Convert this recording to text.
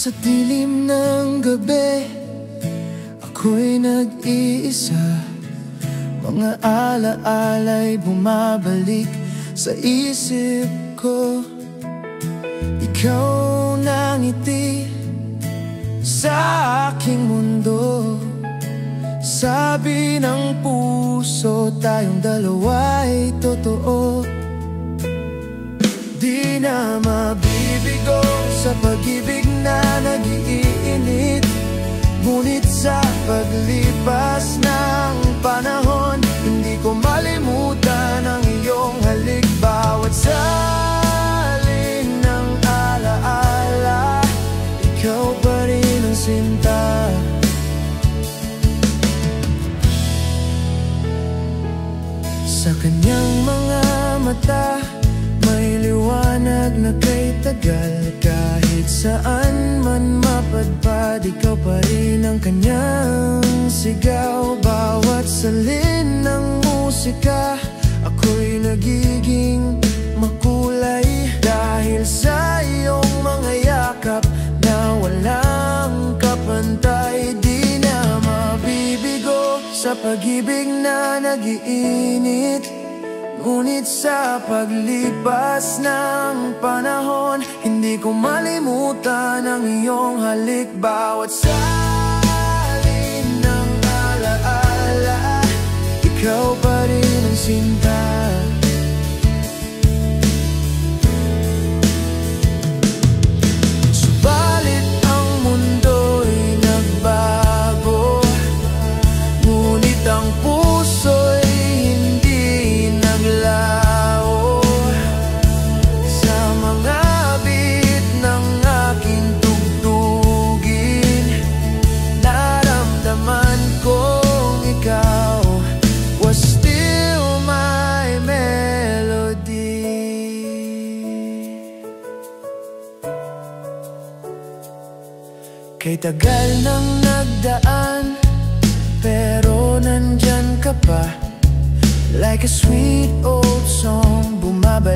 Sa dilim ng gabi, ako'y nag-iisa. Mga ala-ala'y bumabalik sa isip ko. Ikaw nangiti sa aking mundo. Sabi ng puso, tayong dalawa'y totoo. Di na mabibigo sa pag-ibig na nag-iinit. Ngunit sa paglipas ng panahon, hindi ko malimutan ang iyong halik. Bawat salin ng alaala, ikaw pa rin ang sinta. Sa kanyang mga mata, may liwanag na kay tagal. Kahit saan man mapadpad, ikaw pa rin ang kanyang sigaw. Bawat salin ng musika, ako'y nagiging makulay. Dahil sa iyong mga yakap na walang kapantay. Di na mabibigo sa pag-ibig na nag-iinit. Ngunit sa paglipas ng panahon, hindi ko malimutan ang iyong halik. Bawat salin ng alaala, ikaw pa rin ang sinta. Subalit ang mundo'y nagbago, ngunit ang puso'y kay tagal nang nagdaan, pero nandyan ka pa. Like a sweet old song, bumabalik